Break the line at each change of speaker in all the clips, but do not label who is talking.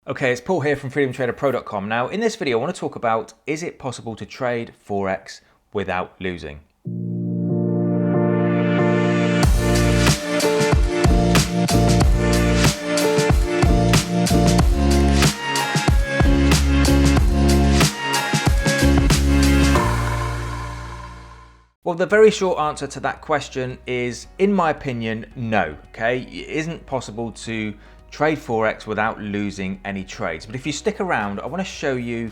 Okay, it's Paul here from freedomtraderpro.com. Now, in this video, I want to talk about, is it possible to trade Forex without losing? Well, the very short answer to that question is, in my opinion, no, okay? It isn't possible to trade Forex without losing any trades. But if you stick around, I want to show you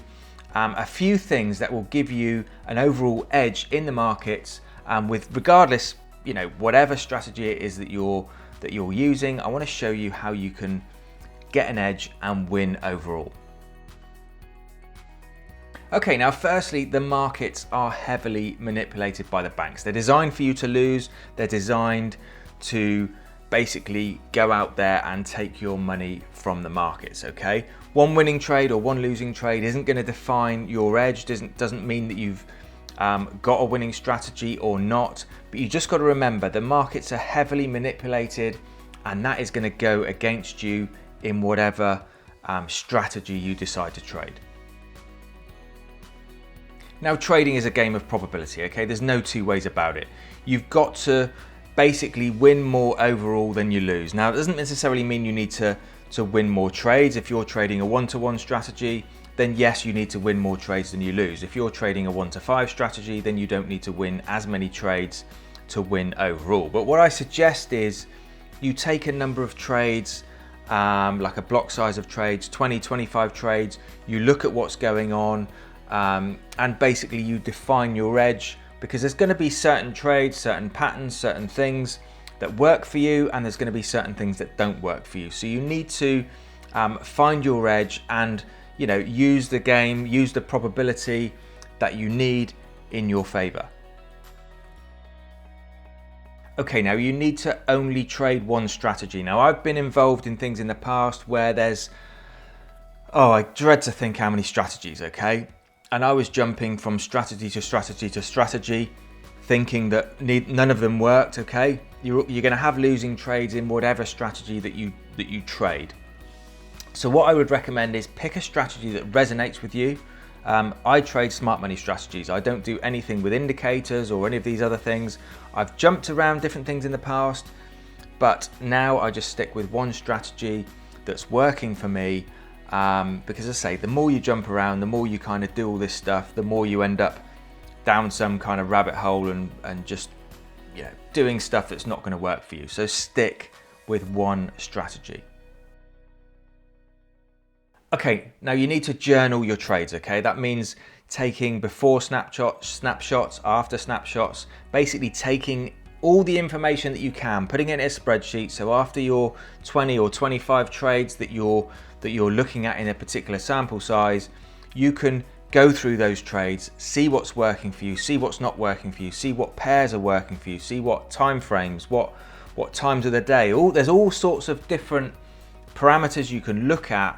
a few things that will give you an overall edge in the markets with regardless, whatever strategy it is that you're using. I want to show you how you can get an edge and win overall. Okay, now firstly, the markets are heavily manipulated by the banks. They're designed for you to lose. They're designed to basically go out there and take your money from the markets, okay? One winning trade or one losing trade isn't going to define your edge, doesn't mean that you've got a winning strategy or not, but you just got to remember the markets are heavily manipulated, and that is going to go against you in whatever strategy you decide to trade. Now, trading is a game of probability, okay? There's no two ways about it. You've got to basically win more overall than you lose. Now, it doesn't necessarily mean you need to win more trades. If you're trading a 1-to-1 strategy, then yes, you need to win more trades than you lose. If you're trading a 1-to-5 strategy, then you don't need to win as many trades to win overall. But what I suggest is you take a number of trades, like a block size of trades, 20, 25 trades. You look at what's going on, and basically you define your edge, because there's going to be certain trades, certain patterns, certain things that work for you, and there's going to be certain things that don't work for you. So you need to find your edge and use the game, use the probability that you need in your favor. Okay, now you need to only trade one strategy. Now, I've been involved in things in the past where there's, I dread to think how many strategies, okay? And I was jumping from strategy to strategy to strategy, thinking that none of them worked, okay? You're going to have losing trades in whatever strategy that you trade. So what I would recommend is pick a strategy that resonates with you. I trade smart money strategies. I don't do anything with indicators or any of these other things. I've jumped around different things in the past, but now I just stick with one strategy that's working for me. Because as I say, the more you jump around, the more you kind of do all this stuff, the more you end up down some kind of rabbit hole and just doing stuff that's not going to work for you. So stick with one strategy. Okay, now you need to journal your trades, okay? That means taking before snapshots, after snapshots, basically taking all the information that you can, putting it in a spreadsheet. So after your 20 or 25 trades that you're looking at in a particular sample size, you can go through those trades, see what's working for you, see what's not working for you, see what pairs are working for you, see what time frames, what times of the day. There's all sorts of different parameters you can look at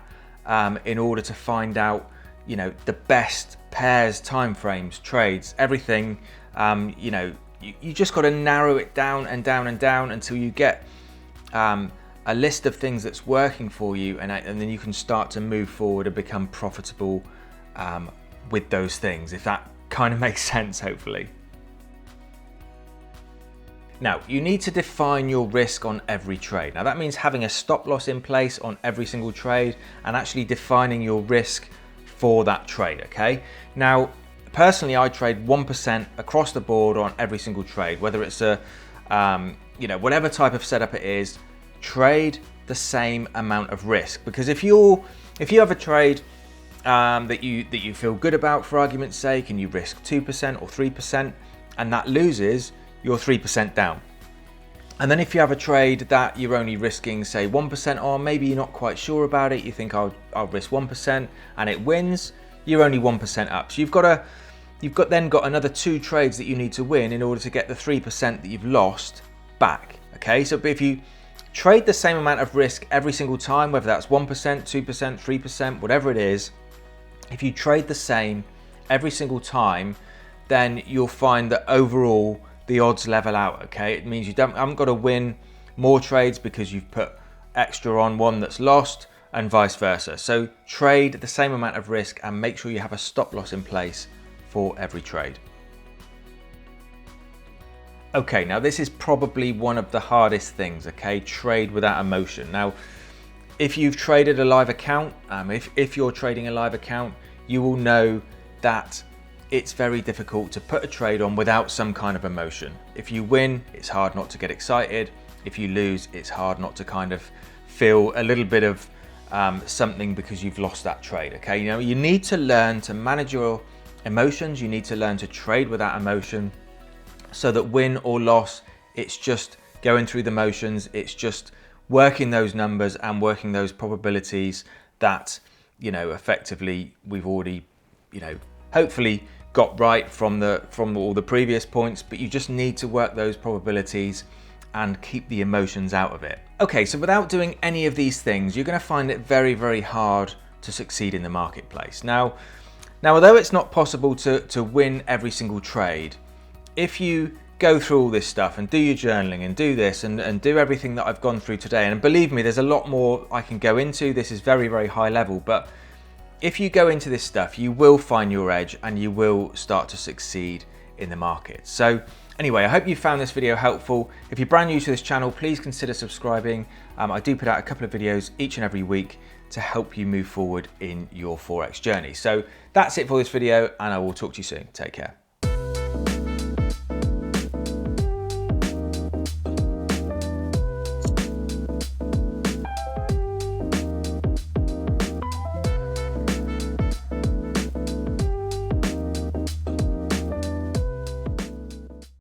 in order to find out the best pairs, time frames, trades, everything. You just got to narrow it down and down and down until you get a list of things that's working for you, and then you can start to move forward and become profitable with those things, if that kind of makes sense, hopefully. Now, you need to define your risk on every trade. Now, that means having a stop loss in place on every single trade and actually defining your risk for that trade, okay? Now, personally, I trade 1% across the board on every single trade, whether it's a, whatever type of setup it is. Trade the same amount of risk, because if you have a trade that you feel good about, for argument's sake, and you risk 2% or 3%, and that loses, you're 3% down. And then if you have a trade that you're only risking, say, 1% on, maybe you're not quite sure about it, you think I'll risk 1%, and it wins, you're only 1% up. So you've then got another 2 trades that you need to win in order to get the 3% that you've lost back. Okay, so if you trade the same amount of risk every single time, whether that's 1%, 2%, 3%, whatever it is, if you trade the same every single time, then you'll find that overall the odds level out, okay? It means you haven't got to win more trades because you've put extra on one that's lost, and vice versa. So trade the same amount of risk and make sure you have a stop loss in place for every trade. Okay, now this is probably one of the hardest things, okay? Trade without emotion. Now, if you've traded a live account, if you're trading a live account, you will know that it's very difficult to put a trade on without some kind of emotion. If you win, it's hard not to get excited. If you lose, it's hard not to kind of feel a little bit of something because you've lost that trade, okay? You know, you need to learn to manage your emotions. You need to learn to trade without emotion, so that win or loss, it's just going through the motions. It's just working those numbers and working those probabilities that, you know, effectively we've already, you know, hopefully got right from all the previous points, but you just need to work those probabilities and keep the emotions out of it. Okay, so without doing any of these things, you're going to find it very, very hard to succeed in the marketplace. Now, although it's not possible to win every single trade, if you go through all this stuff and do your journaling and do this and do everything that I've gone through today, and believe me, there's a lot more I can go into. This is very, very high level, but if you go into this stuff, you will find your edge and you will start to succeed in the market. So anyway, I hope you found this video helpful. If you're brand new to this channel, please consider subscribing. I do put out a couple of videos each and every week to help you move forward in your Forex journey. So that's it for this video, and I will talk to you soon. Take care.